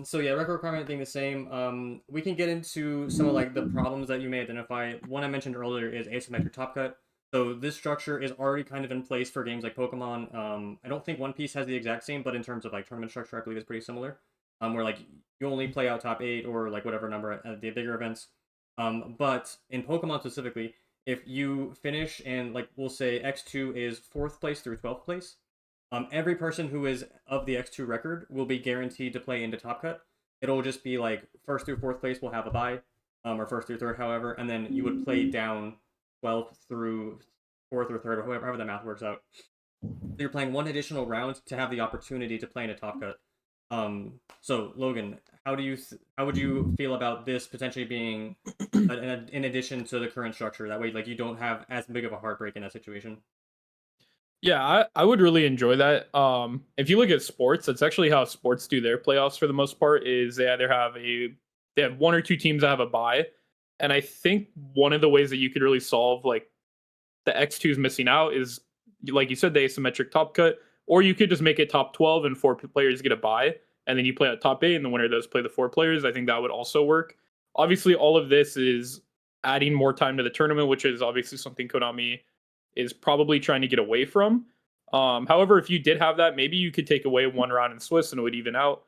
So yeah, record requirement being the same. We can get into some of like the problems that you may identify. One I mentioned earlier is asymmetric top cut. So this structure is already kind of in place for games like Pokemon. I don't think One Piece has the exact same, but in terms of like tournament structure, I believe it's pretty similar. Where like you only play out top 8 or like whatever number at the bigger events. But in Pokemon specifically, if you finish and like we'll say X2 is 4th place through 12th place, every person who is of the X2 record will be guaranteed to play into Top Cut. It'll just be like 1st through 4th place will have a bye, or 1st through 3rd, however, and then you would play down 12th through 4th or 3rd, or however the math works out. So you're playing one additional round to have the opportunity to play into Top Cut. So Logan, how would you feel about this potentially being in addition to the current structure? That way, like you don't have as big of a heartbreak in that situation. Yeah, I would really enjoy that. If you look at sports, that's actually how sports do their playoffs for the most part. Is they either have they have 1 or 2 teams that have a bye, and I think one of the ways that you could really solve like the X2's missing out is, like you said, the asymmetric top cut, or you could just make it top 12 and 4 players get a bye, and then you play at top 8, and the winner does play the 4 players. I think that would also work. Obviously, all of this is adding more time to the tournament, which is obviously something Konami is probably trying to get away from. However, if you did have that, maybe you could take away 1 round in Swiss and it would even out.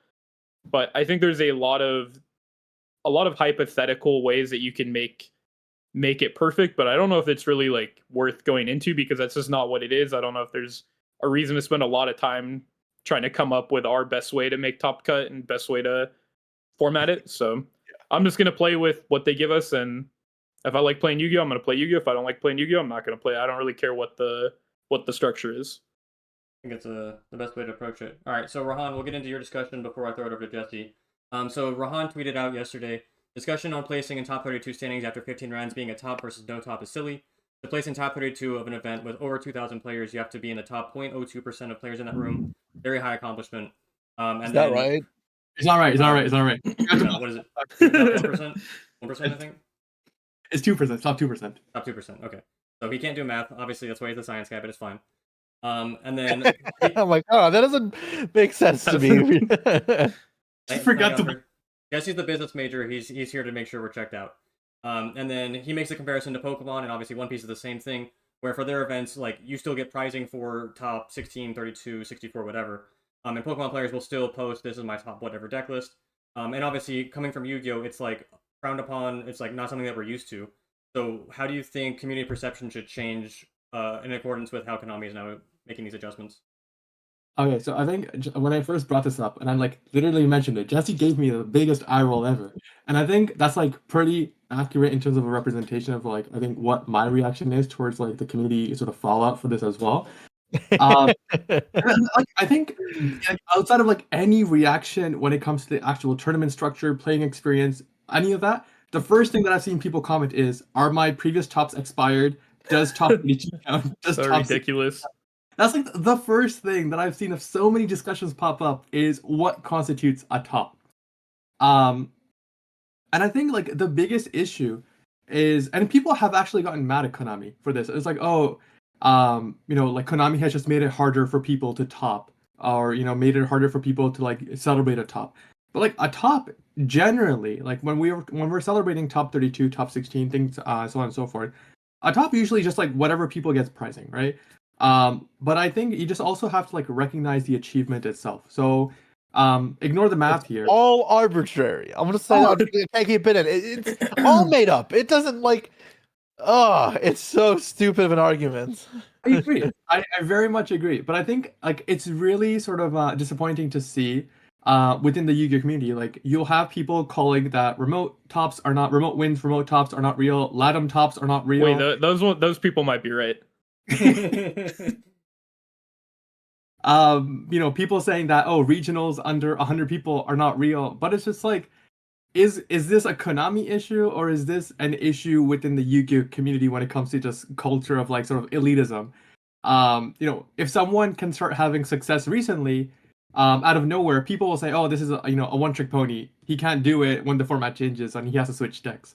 But I think there's a lot of hypothetical ways that you can make it perfect, but I don't know if it's really like worth going into because that's just not what it is. I don't know if there's a reason to spend a lot of time trying to come up with our best way to make Top Cut and best way to format it. So I'm just going to play with what they give us, and if I like playing Yu-Gi-Oh, I'm going to play Yu-Gi-Oh. If I don't like playing Yu-Gi-Oh, I'm not going to play. I don't really care what the structure is. I think it's the best way to approach it. All right, so Rahan, we'll get into your discussion before I throw it over to Jesse. So Rahan tweeted out yesterday, discussion on placing in top 32 standings after 15 rounds being a top versus no top is silly. To place in top 32 of an event with over 2,000 players, you have to be in the top 0.02% of players in that room. Very high accomplishment. Is that right? It's not right. It's not right. It's not right. No, what is it? 1%? 1%, I think? It's 2%. Top 2%. Top 2%. Okay. So he can't do math. Obviously, that's why he's a science guy, but it's fine. And then I'm like, oh, that doesn't make sense to me. I forgot to. Jesse's the business major. He's here to make sure we're checked out. And then he makes a comparison to Pokemon, and obviously One Piece is the same thing. where for their events, like you still get pricing for top 16, 32, 64, whatever. And Pokemon players will still post, this is my top whatever deck list. And obviously, coming from Yu-Gi-Oh, it's like frowned upon. It's like not something that we're used to. So, how do you think community perception should change in accordance with how Konami is now making these adjustments? Okay, so I think when I first brought this up, and I like literally mentioned it, Jesse gave me the biggest eye roll ever, and I think that's like pretty accurate in terms of a representation of like I think what my reaction is towards like the community sort of fallout for this as well. Um, like I think like, outside of like any reaction when it comes to the actual tournament structure, playing experience, any of that, the first thing that I've seen people comment is, "Are my previous tops expired? Does top 32 count? Does So top 60 ridiculous. That's like the first thing that I've seen of so many discussions pop up is what constitutes a top. Um, and I think like the biggest issue is, and people have actually gotten mad at Konami for this. It's like, oh, like Konami has just made it harder for people to top, or made it harder for people to like celebrate a top. But like a top, generally, like when we're celebrating top 32, top 16, things, so on and so forth, a top usually just like whatever people gets pricing, right? But I think you just also have to like recognize the achievement itself. So ignore the math here. All arbitrary. I'm gonna say that. I can't keep it in. It's all made up. It doesn't like. Oh, it's so stupid of an argument. I agree. I very much agree. But I think like it's really sort of disappointing to see within the Yu-Gi-Oh community. Like you'll have people calling that remote wins, remote tops are not real, Latam tops are not real. Wait, those people might be right. People saying that regionals under 100 people are not real, but it's just like, is this a Konami issue, or is this an issue within the Yu-Gi-Oh community when it comes to just culture of like sort of elitism? If someone can start having success recently, out of nowhere, people will say, oh, this is a one-trick pony. He can't do it when the format changes and he has to switch decks.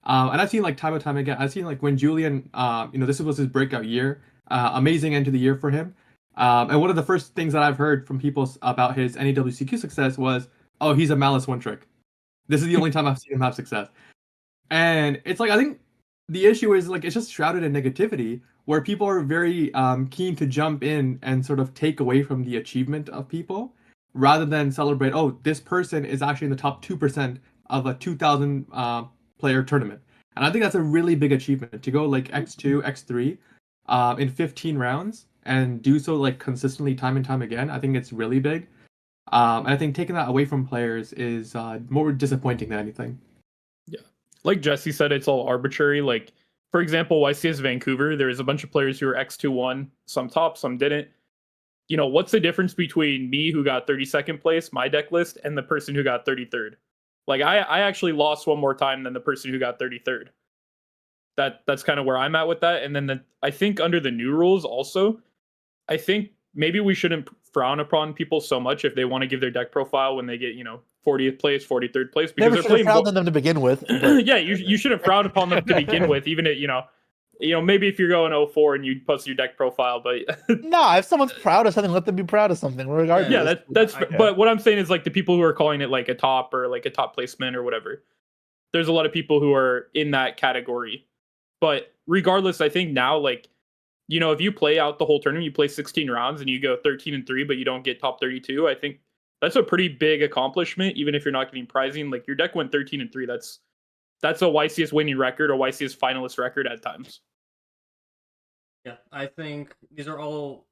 And I've seen like time and time again. I've seen like when Julian, this was his breakout year, amazing end to the year for him. And one of the first things that I've heard from people about his NEWCQ success was, oh, he's a malice one trick. This is the only time I've seen him have success. And it's like, I think the issue is like, it's just shrouded in negativity where people are very keen to jump in and sort of take away from the achievement of people rather than celebrate, oh, this person is actually in the top 2% of a 2,000 player tournament. And I think that's a really big achievement to go like X2, X3 in 15 rounds and do so like consistently time and time again. I think it's really big. And I think taking that away from players is more disappointing than anything. Yeah. Like Jesse said, it's all arbitrary. Like, for example, YCS Vancouver, there was a bunch of players who were X2-1, some top, some didn't. What's the difference between me who got 32nd place, my deck list, and the person who got 33rd? Like, I actually lost one more time than the person who got 33rd. That's kind of where I'm at with that. And then I think under the new rules also, I think maybe we shouldn't frown upon people so much if they want to give their deck profile when they get 40th place, 43rd place, because Never they're should have playing frowned on them to begin with. But... yeah, you should have frowned upon them to begin with, even at maybe if you're going 0-4 and you post your deck profile, but no, if someone's proud of something, let them be proud of something, regardless. Yeah, that's. But what I'm saying is like the people who are calling it like a top or like a top placement or whatever. There's a lot of people who are in that category, but regardless, I think now like, if you play out the whole tournament, you play 16 rounds and you go 13-3, but you don't get top 32. I think that's a pretty big accomplishment, even if you're not getting prizing. Like your deck went 13-3. That's a YCS winning record or YCS finalist record at times. Yeah, I think these are all.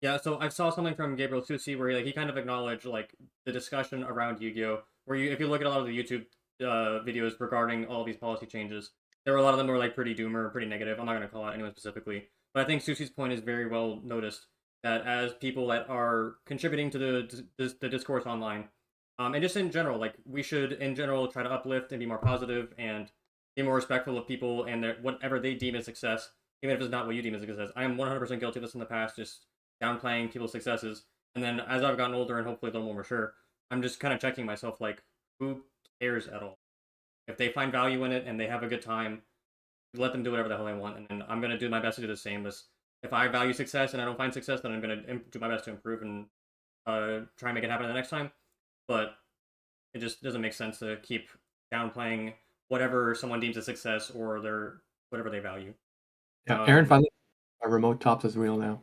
Yeah, so I saw something from Gabriel Susi where he kind of acknowledged like the discussion around Yu-Gi-Oh, where if you look at a lot of the YouTube videos regarding all these policy changes, there were a lot of them were like pretty doomer, pretty negative. I'm not gonna call out anyone specifically, but I think Susi's point is very well noticed that as people that are contributing to the discourse online, and just in general, like we should in general try to uplift and be more positive and be more respectful of people and whatever they deem as success, even if it's not what you deem as success. I am 100% guilty of this in the past, just downplaying people's successes. And then as I've gotten older and hopefully a little more mature, I'm just kind of checking myself, like, who cares at all? If they find value in it and they have a good time, let them do whatever the hell they want. And I'm going to do my best to do the same. If I value success and I don't find success, then I'm going to do my best to improve and try and make it happen the next time. But it just doesn't make sense to keep downplaying whatever someone deems a success or whatever they value. Yeah, Aaron finally remote tops as real now.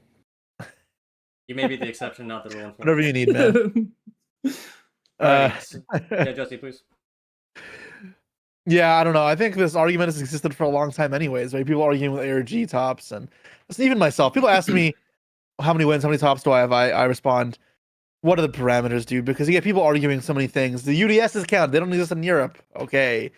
You may be the exception, not the rule. Whatever you need, man. Alrighty. Yeah, Jesse, please. Yeah, I don't know. I think this argument has existed for a long time, anyways. Right? People arguing with ARG tops, and it's even myself. People ask me how many wins, how many tops do I have. I respond, what are the parameters, dude? Because you get people arguing so many things. The UDSs count. They don't exist in Europe. Okay.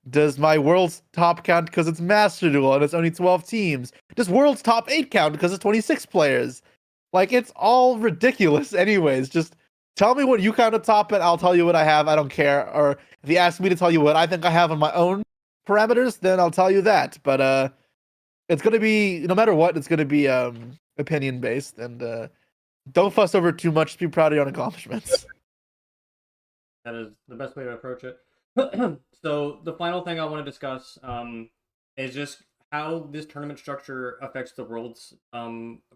Does my world's top count because it's Master Duel and it's only 12 teams? Does world's top 8 count because it's 26 players? Like, it's all ridiculous, anyways. Just tell me what you count a top at. I'll tell you what I have. I don't care. Or if you ask me to tell you what I think I have on my own parameters, then I'll tell you that. But it's gonna be, no matter what, it's gonna be opinion based, and don't fuss over too much. Just be proud of your own accomplishments. That is the best way to approach it. So the final thing I want to discuss is just how this tournament structure affects the world's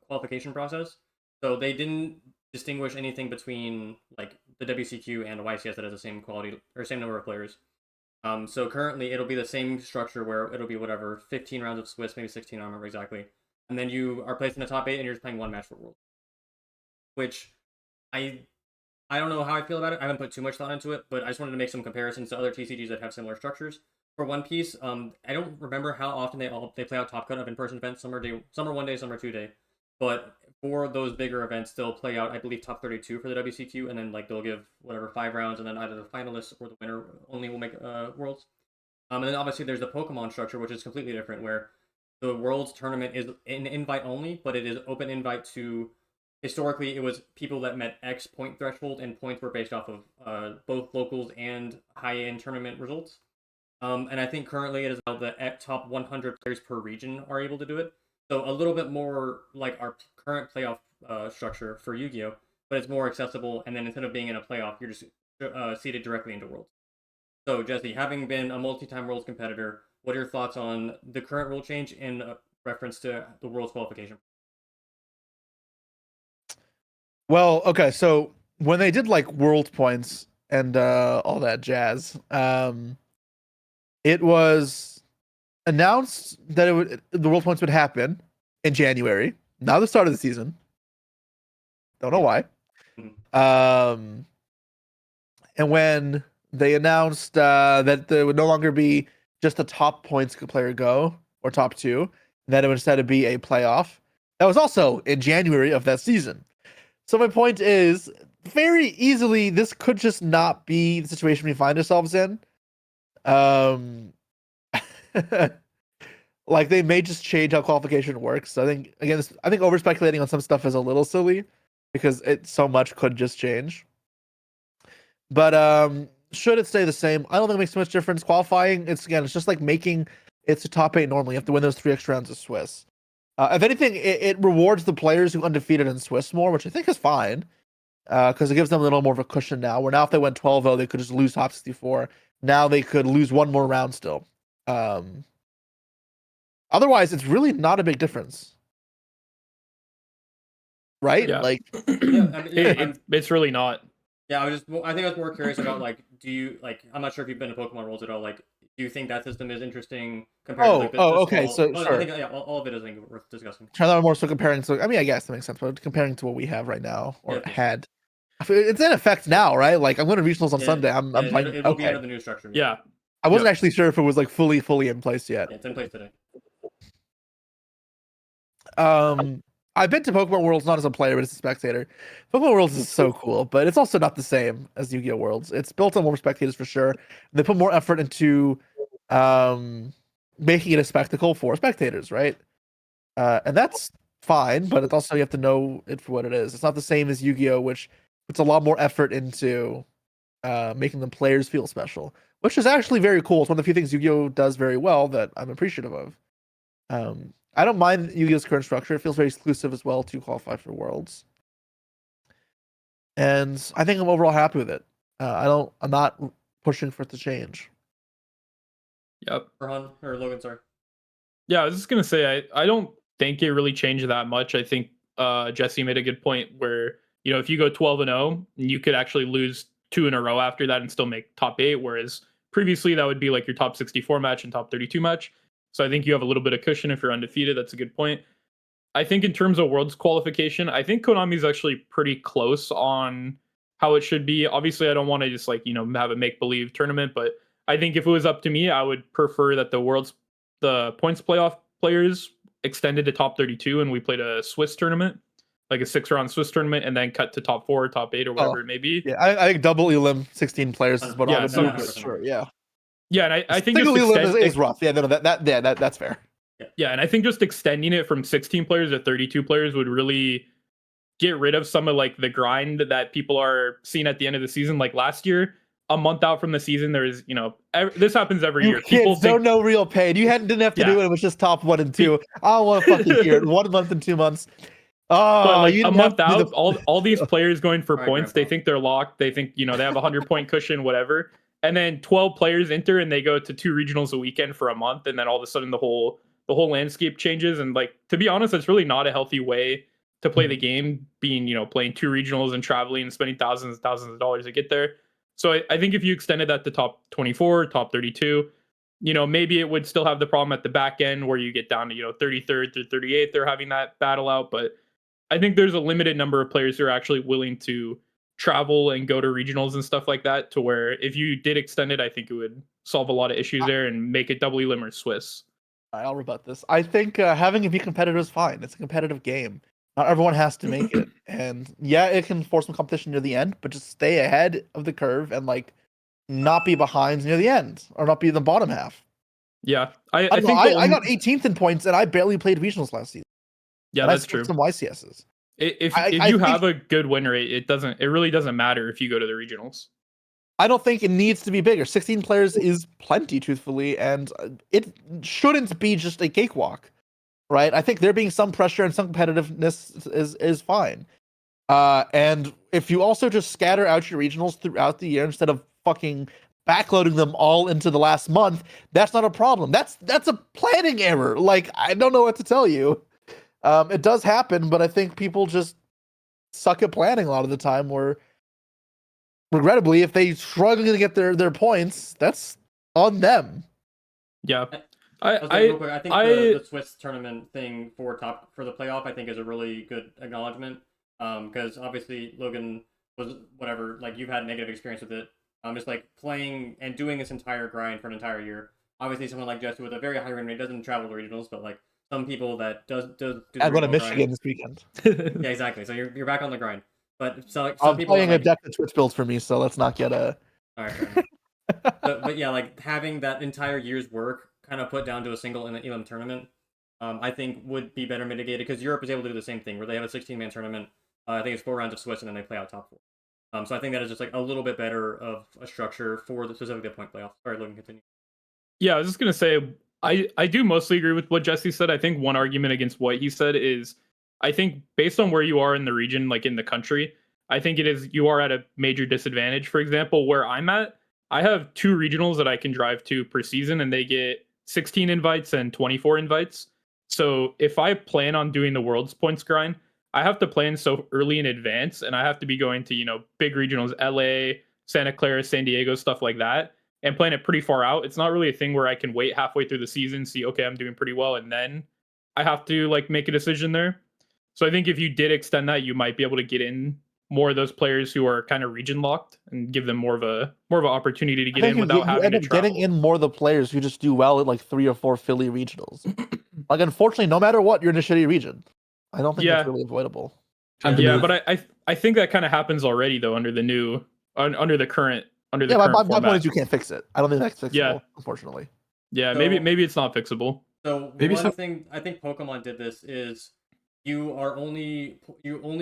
qualification process. So they didn't distinguish anything between like the WCQ and the YCS that has the same quality or same number of players. So currently it'll be the same structure where it'll be whatever 15 rounds of Swiss, maybe 16, I don't remember exactly, and then you are placed in the top 8 and you're just playing one match for World. Which I don't know how I feel about it. I haven't put too much thought into it, but I just wanted to make some comparisons to other TCGs that have similar structures. For One Piece, I don't remember how often they play out Top Cut of in-person events. Some are 1 day, some are 2 day. But for those bigger events, they'll play out, I believe, top 32 for the WCQ, and then like they'll give whatever 5 rounds, and then either the finalists or the winner only will make Worlds. And then obviously there's the Pokemon structure, which is completely different, where the Worlds tournament is an invite only, but it is open invite to. Historically, it was people that met X point threshold, and points were based off of both locals and high-end tournament results. And I think currently it is about the top 100 players per region are able to do it. So a little bit more like our current playoff structure for Yu-Gi-Oh, but it's more accessible. And then instead of being in a playoff, you're just seeded directly into Worlds. So Jesse, having been a multi-time Worlds competitor, what are your thoughts on the current rule change in reference to the Worlds qualification? Well, okay, so when they did like world points and all that jazz, it was announced that the world points would happen in January, not the start of the season. Don't know why. And when they announced that there would no longer be just a top points player go or top 2, that it would instead be a playoff, that was also in January of that season. So my point is, very easily, this could just not be the situation we find ourselves in. Like, they may just change how qualification works. I think, again, I think over speculating on some stuff is a little silly because so much could just change. But should it stay the same? I don't think it makes too much difference. Qualifying, it's just like making it's a top 8 normally. You have to win those 3 extra rounds of Swiss. If anything, it rewards the players who undefeated in Swiss more, which I think is fine, because it gives them a little more of a cushion now. Where now if they went 12-0, they could just lose top 64. Now they could lose 1 more round still. Otherwise, it's really not a big difference, right? Yeah. Like, it's really not. Yeah, I think I was more curious about like, do you like? I'm not sure if you've been to Pokemon Worlds at all. Like, do you think that system is interesting compared to like the okay, small... so sure. I think all of it is I think worth discussing. Try more so comparing to. I mean, I guess that makes sense, but comparing to what we have right now or Yeah. had, it's in effect now, right? Like, I'm going to regionals on Sunday. I'm like, it'll okay. be under the new structure. Yeah. I wasn't actually sure if it was like fully in place yet. Yeah, it's in place today. I've been to Pokemon Worlds not as a player, but as a spectator. Pokemon Worlds is so cool, but it's also not the same as Yu-Gi-Oh! Worlds. It's built on more spectators for sure. They put more effort into making it a spectacle for spectators, right? And that's fine, but it's also, you have to know it for what it is. It's not the same as Yu-Gi-Oh!, which puts a lot more effort into making the players feel special, which is actually very cool. It's one of the few things Yu-Gi-Oh! Does very well that I'm appreciative of. I don't mind Yu-Gi-Oh!'s current structure. It feels very exclusive as well to qualify for Worlds. And I think I'm overall happy with it. I'm not pushing for it to change. Yep. Or Logan, sorry. Yeah, I was just gonna say I don't think it really changed that much. I think Jesse made a good point where, if you go 12-0, you could actually lose 2 in a row after that and still make top 8, whereas previously that would be like your top 64 match and top 32 match. So I think you have a little bit of cushion if you're undefeated. That's a good point. I think in terms of Worlds qualification, I think Konami's actually pretty close on how it should be. Obviously, I don't want to just like, have a make-believe tournament, but I think if it was up to me, I would prefer that the points playoff players extended to top 32 and we played a Swiss tournament, like a 6-round Swiss tournament, and then cut to top 4, top 8, or whatever it may be. Yeah, I think double elim 16 players is what I would do. But sure, yeah. Yeah, and I think single elim is rough. Yeah, no, that's fair. Yeah, and I think just extending it from 16 players to 32 players would really get rid of some of like the grind that people are seeing at the end of the season. Like last year, a month out from the season, there's this happens every year. People don't know real pain. You didn't have to do it. It was just top 1 and 2. I don't want to fucking hear it. 1 month and 2 months. Oh, but like a month out, all these players going for points, they think they're locked. They think they have a 100-point cushion, whatever. And then 12 players enter and they go to 2 regionals a weekend for a month, and then all of a sudden the whole landscape changes. And like, to be honest, it's really not a healthy way to play the game, being playing 2 regionals and traveling and spending thousands of dollars to get there. So I think if you extended that to top 24, top 32, maybe it would still have the problem at the back end where you get down to 33rd through 38th, they're having that battle out. But I think there's a limited number of players who are actually willing to travel and go to regionals and stuff like that, to where if you did extend it, I think it would solve a lot of issues there and make it double elim or Swiss. I'll rebut this. I think having it be competitive is fine. It's a competitive game. Not everyone has to make it. And yeah, it can force some competition near the end, but just stay ahead of the curve and like not be behind near the end or not be in the bottom half. Yeah. I got 18th in points and I barely played regionals last season. Yeah, that's true. Some YCSs. If you have a good win rate, it really doesn't matter if you go to the regionals. I don't think it needs to be bigger. 16 players is plenty, truthfully, and it shouldn't be just a cakewalk, right? I think there being some pressure and some competitiveness is fine. And if you also just scatter out your regionals throughout the year instead of fucking backloading them all into the last month, that's not a problem. That's a planning error. Like, I don't know what to tell you. It does happen, but I think people just suck at planning a lot of the time, where regrettably, if they struggle to get their points, that's on them. Yeah. I think the Swiss tournament thing for the playoff, I think, is a really good acknowledgement. Because obviously Logan was whatever, like, you've had negative experience with it. Just like playing and doing this entire grind for an entire year. Obviously, someone like Jesse with a very high win rate doesn't travel to regionals, but like some people that do I'm going to Michigan this weekend. Yeah, exactly. So you're back on the grind. But so like, I'm playing a deck of Twitch builds for me, so let's not get a. All right. but yeah, like having that entire year's work kind of put down to a single elim tournament, I think would be better mitigated, because Europe is able to do the same thing where they have a 16-man tournament. I think it's 4 rounds of Swiss and then they play out top 4. So I think that is just like a little bit better of a structure for specifically the point playoff. Sorry, Logan, continue. Yeah, I was just gonna say I do mostly agree with what Jesse said. I think one argument against what he said is, I think based on where you are in the region, like in the country, I think you are at a major disadvantage. For example, where I'm at, I have 2 regionals that I can drive to per season, and they get 16 invites and 24 invites. So if I plan on doing the World's points grind, I have to plan so early in advance, and I have to be going to, big regionals, LA, Santa Clara, San Diego, stuff like that, and plan it pretty far out. It's not really a thing where I can wait halfway through the season, see, okay, I'm doing pretty well, and then I have to like make a decision there. So I think if you did extend that, you might be able to get in more of those players who are kind of region locked and give them more of an opportunity to get in without having to travel. Getting in more of the players who just do well at like 3 or 4 Philly regionals. Like, unfortunately, no matter what, you're in a shitty region. I don't think that's really avoidable. Yeah, but I think that kind of happens already though under the current my point is you can't fix it. I don't think that's fixable, unfortunately. Yeah, so, maybe it's not fixable. So one thing I think Pokemon did this is you only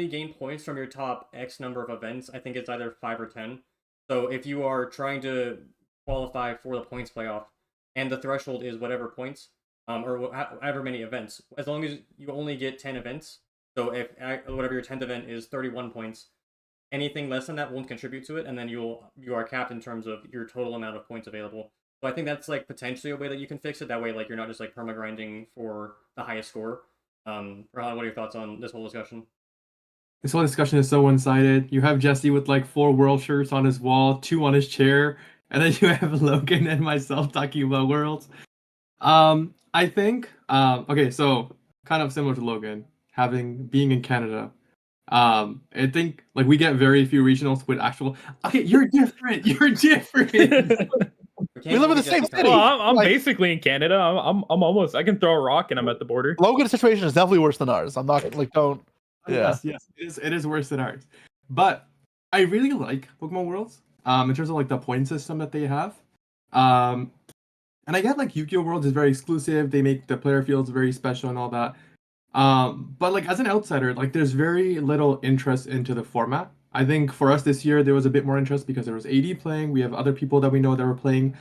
gain points from your top X number of events. I think it's either 5 or 10. So if you are trying to qualify for the points playoff, and the threshold is whatever points, or however many events, as long as you only get 10 events. So if whatever your 10th event is 31 points, anything less than that won't contribute to it, and then you are capped in terms of your total amount of points available. So I think that's like potentially a way that you can fix it. That way, like, you're not just like perma grinding for the highest score. Rohan, what are your thoughts on this whole discussion? This whole discussion is so one-sided. You have Jesse with like 4 world shirts on his wall, 2 on his chair, and then you have Logan and myself talking about worlds. I think okay, so kind of similar to Logan. being in Canada. I think like we get very few regionals with actual. Okay, you're different. You're different. We live in the same city. Well, I'm Like- basically in Canada. I'm almost. I can throw a rock and I'm at the border. Logan's situation is definitely worse than ours. I'm not like don't. Yeah. Yes, it is worse than ours. But I really like Pokemon Worlds. In terms of like the point system that they have. And I get like Yu-Gi-Oh! Worlds is very exclusive. They make the player fields very special and all that. But like as an outsider, like there's very little interest into the format. I think for us this year there was a bit more interest because there was AD playing. We have other people that we know that were playing.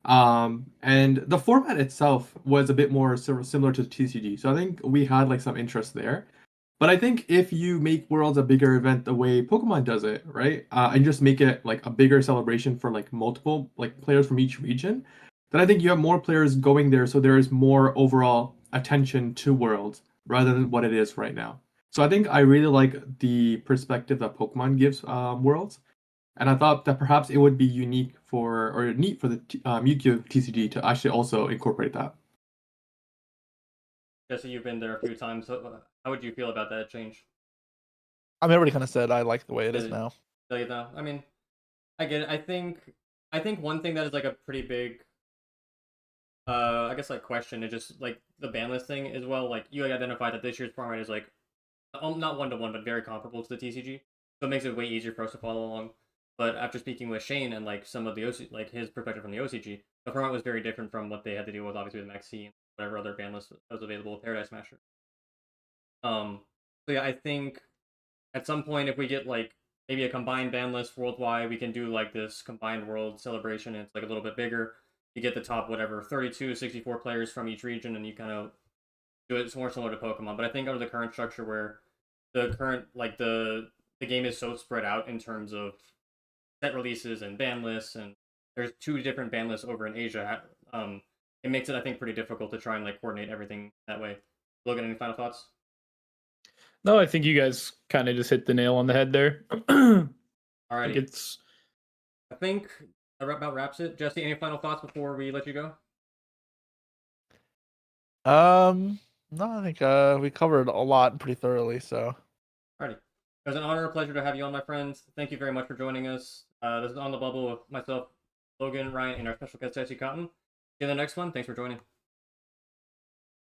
And the format itself was a bit more similar to TCG. So I think we had like some interest there. But I think if you make Worlds a bigger event the way Pokemon does it, right, and just make it like a bigger celebration for like multiple like players from each region, then I think you have more players going there, so there is more overall attention to Worlds rather than what it is right now. So I think I really like the perspective that Pokemon gives Worlds, and I thought that perhaps it would be neat for the Yu-Gi-Oh! TCG to actually also incorporate that. Jesse, you've been there a few times. So how would you feel about that change? I mean, everybody kind of said I like the way it is now. I mean, I get it. I think one thing that is like a pretty big, I guess like question is just like the ban list thing as well. Like you identified that this year's format is like not 1-to-1, but very comparable to the TCG, so it makes it way easier for us to follow along. But after speaking with Shane and like some of the like his perspective from the OCG, the format was very different from what they had to deal with, obviously with Maxine, whatever other ban list was available with Paradise Smasher. So yeah, I think at some point if we get like maybe a combined ban list worldwide, we can do like this combined world celebration. And it's like a little bit bigger. You get the top whatever 32, 64 players from each region, and you kind of do it more similar to Pokemon. But I think under the current structure where the current like the game is so spread out in terms of set releases and ban lists, and there's 2 different ban lists over in Asia. It makes it I think pretty difficult to try and like coordinate everything that way. Logan, any final thoughts? No, I think you guys kind of just hit the nail on the head there. Alrighty. I think that about wraps it. Jesse, any final thoughts before we let you go? No, I think we covered a lot pretty thoroughly. So, Alrighty. It was an honor and pleasure to have you on, my friends. Thank you very much for joining us. This is On the Bubble with myself, Logan, Ryan, and our special guest, Jesse Cotton. See you in the next one. Thanks for joining.